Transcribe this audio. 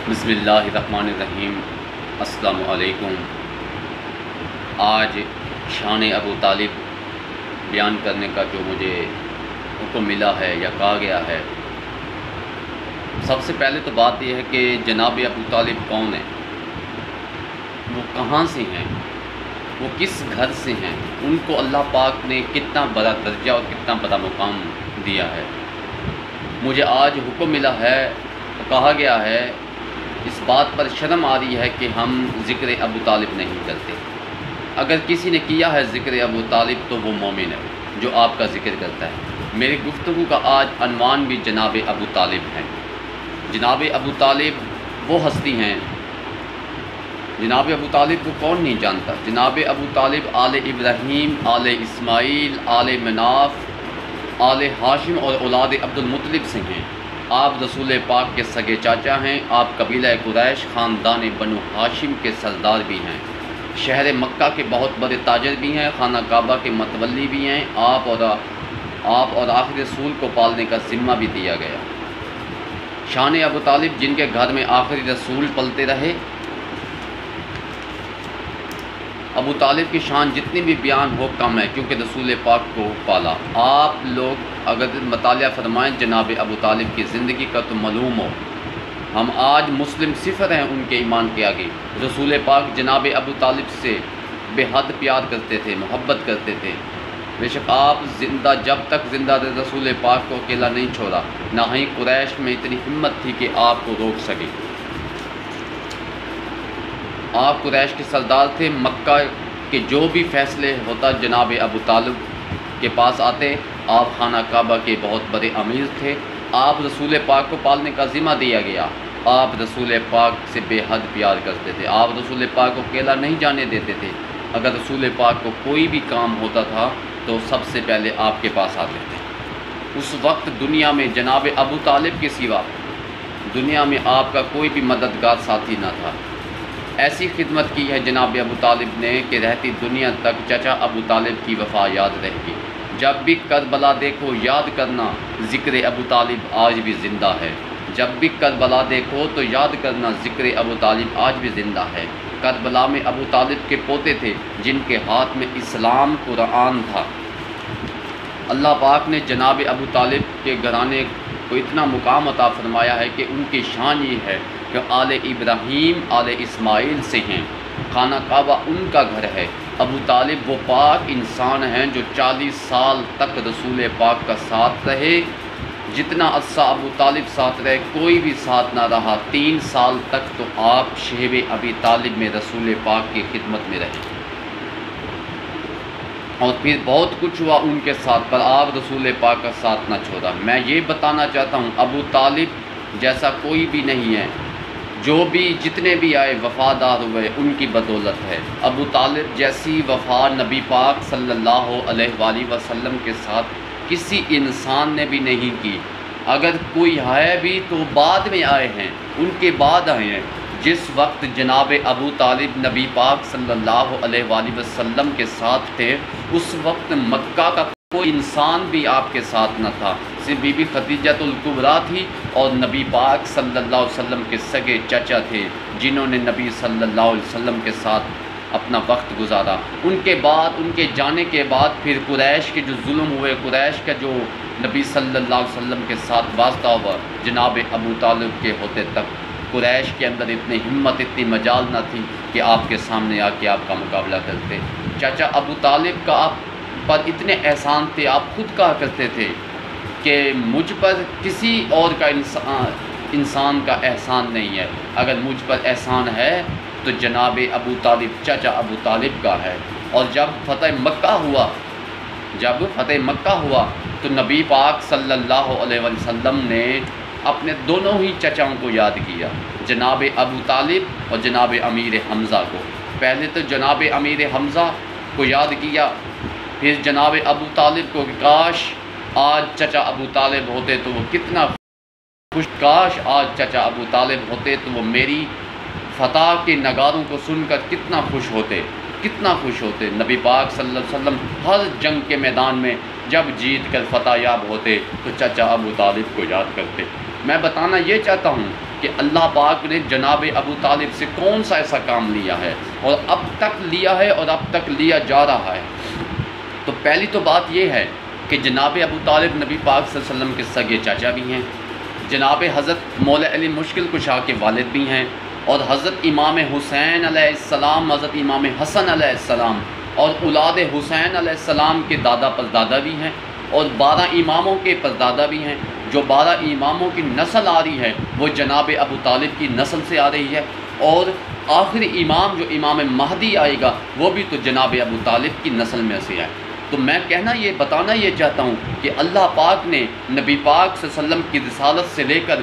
بسم اللہ الرحمن الرحیم۔ السلام علیکم۔ آج شان ابو طالب بیان کرنے کا جو مجھے حکم ملا ہے یا کہا گیا ہے، سب سے پہلے تو بات یہ ہے کہ جناب ابو طالب کون ہیں، وہ کہاں سے ہیں، وہ کس گھر سے ہیں، ان کو اللہ پاک نے کتنا بڑا درجہ اور کتنا بڑا مقام دیا ہے۔ مجھے آج حکم ملا ہے، کہا گیا ہے، اس بات پر شرم آ رہی ہے کہ ہم ذکر ابو طالب نہیں کرتے۔ اگر کسی نے کیا ہے ذکر ابو طالب تو وہ مومن ہے جو آپ کا ذکر کرتا ہے۔ میری گفتگو کا آج عنوان بھی جناب ابو طالب ہے۔ جناب ابو طالب وہ ہستی ہیں، جناب ابو طالب کو کون نہیں جانتا۔ جناب ابو طالب آل ابراہیم، آل اسماعیل، آل مناف، آل ہاشم اور اولاد عبد المطلب سے ہیں۔ آپ رسول پاک کے سگے چاچا ہیں۔ آپ قبیلہ قریش خاندان بنو ہاشم کے سردار بھی ہیں۔ شہر مکہ کے بہت بڑے تاجر بھی ہیں، خانہ کعبہ کے متولی بھی ہیں۔ آپ اور آخری رسول کو پالنے کا ذمہ بھی دیا گیا۔ شان ابو طالب جن کے گھر میں آخری رسول پلتے رہے، ابو طالب کی شان جتنی بھی بیان ہو کم ہے، کیونکہ رسول پاک کو پالا۔ آپ لوگ اگر مطالعہ فرمائیں جناب ابو طالب کی زندگی کا تو معلوم ہو، ہم آج مسلم صفر ہیں ان کے ایمان کے آگے۔ رسول پاک جناب ابو طالب سے بے حد پیار کرتے تھے، محبت کرتے تھے۔ بے شک آپ جب تک زندہ رہے رسول پاک کو اکیلا نہیں چھوڑا، نہ ہی قریش میں اتنی ہمت تھی کہ آپ کو روک سکے۔ آپ قریش کے سردار تھے، مکہ کے جو بھی فیصلے ہوتا جناب ابو طالب کے پاس آتے۔ آپ خانہ کعبہ کے بہت بڑے امیر تھے۔ آپ رسول پاک کو پالنے کا ذمہ دیا گیا۔ آپ رسول پاک سے بے حد پیار کرتے تھے۔ آپ رسول پاک کو اکیلا نہیں جانے دیتے تھے۔ اگر رسول پاک کو کوئی بھی کام ہوتا تھا تو سب سے پہلے آپ کے پاس آتے تھے۔ اس وقت دنیا میں جناب ابو طالب کے سوا دنیا میں آپ کا کوئی بھی مددگار ساتھی نہ تھا۔ ایسی خدمت کی ہے جناب ابو طالب نے کہ رہتی دنیا تک چچا ابو طالب کی وفا یاد رہے گی۔ جب بھی کربلا دیکھو یاد کرنا ذکر ابو طالب آج بھی زندہ ہے۔ جب بھی کربلا دیکھو تو یاد کرنا ذکر ابو طالب آج بھی زندہ ہے۔ کربلا میں ابو طالب کے پوتے تھے جن کے ہاتھ میں اسلام قرآن تھا۔ اللہ پاک نے جناب ابو طالب کے گھرانے کو اتنا مقام عطا فرمایا ہے کہ ان کی شان یہ ہے کہ آل ابراہیم، آل اسماعیل سے ہیں۔ خانہ کعبہ ان کا گھر ہے۔ ابو طالب وہ پاک انسان ہیں جو 40 سال تک رسول پاک کا ساتھ رہے۔ جتنا عرصہ ابو طالب ساتھ رہے کوئی بھی ساتھ نہ رہا۔ 3 سال تک تو آپ شیب ابی طالب میں رسول پاک کی خدمت میں رہے، اور پھر بہت کچھ ہوا ان کے ساتھ، پر آپ رسول پاک کا ساتھ نہ چھوڑا۔ میں یہ بتانا چاہتا ہوں ابو طالب جیسا کوئی بھی نہیں ہے۔ جو بھی جتنے بھی آئے وفادار ہوئے ان کی بدولت ہے۔ ابو طالب جیسی وفا نبی پاک صلی اللہ علیہ وآلہ وسلم کے ساتھ کسی انسان نے بھی نہیں کی۔ اگر کوئی ہے بھی تو بعد میں آئے ہیں، ان کے بعد آئے ہیں۔ جس وقت جناب ابو طالب نبی پاک صلی اللہ علیہ وآلہ وسلم کے ساتھ تھے، اس وقت مکہ کا کوئی انسان بھی آپ کے ساتھ نہ تھا، صرف بی بی خدیجۃ الکبریٰ تھی اور نبی پاک صلی اللہ علیہ وسلم کے سگے چچا تھے جنہوں نے نبی صلی اللہ علیہ وسلم کے ساتھ اپنا وقت گزارا۔ ان کے بعد، ان کے جانے کے بعد پھر قریش کے جو ظلم ہوئے، قریش کا جو نبی صلی اللہ علیہ وسلم کے ساتھ واسطہ ہوا جناب ابو طالب کے ہوتے تک، قریش کے اندر اتنی ہمت، اتنی مجال نہ تھی کہ آپ کے سامنے آ کے آپ کا مقابلہ کرتے۔ چچا ابو طالب کا آپ پر اتنے احسان تھے، آپ خود کہا کرتے تھے کہ مجھ پر کسی اور کا انسان کا احسان نہیں ہے، اگر مجھ پر احسان ہے تو جناب ابو طالب چچا ابو طالب کا ہے۔ اور جب فتح مکہ ہوا تو نبی پاک صلی اللہ علیہ وسلم نے اپنے دونوں ہی چچاؤں کو یاد کیا، جناب ابو طالب اور جناب امیر حمزہ کو۔ پہلے تو جناب امیر حمزہ کو یاد کیا، پھر جناب ابو طالب کو کہ کاش آج چچا ابو طالب ہوتے تو وہ کتنا خوش، کاش آج چچا ابو طالب ہوتے تو وہ میری فتح کے نگاروں کو سن کر کتنا خوش ہوتے، کتنا خوش ہوتے۔ نبی پاک صلی اللہ علیہ وسلم ہر جنگ کے میدان میں جب جیت کر فتح یاب ہوتے تو چچا ابو طالب کو یاد کرتے۔ میں بتانا یہ چاہتا ہوں کہ اللہ پاک نے جناب ابو طالب سے کون سا ایسا کام لیا ہے اور اب تک لیا ہے اور اب تک لیا جا رہا ہے۔ تو پہلی تو بات یہ ہے کہ جناب ابو طالب نبی پاک صلی اللہ علیہ وسلم کے سگے چاچا بھی ہیں، جناب حضرت مولا علی مشکل کشا کے والد بھی ہیں، اور حضرت امام حسین علیہ السلام، حضرت امام حسن علیہ السلام اور اولاد حسین علیہ السلام کے دادا پردادا بھی ہیں، اور 12 اماموں کے پردادا بھی ہیں۔ جو 12 اماموں کی نسل آ رہی ہے وہ جناب ابو طالب کی نسل سے آ رہی ہے، اور آخری امام جو امام مہدی آئے گا وہ بھی تو جناب ابو طالب کی نسل میں سے ہے۔ تو میں بتانا یہ چاہتا ہوں کہ اللہ پاک نے نبی پاک صلی اللہ علیہ وسلم کی رسالت سے لے کر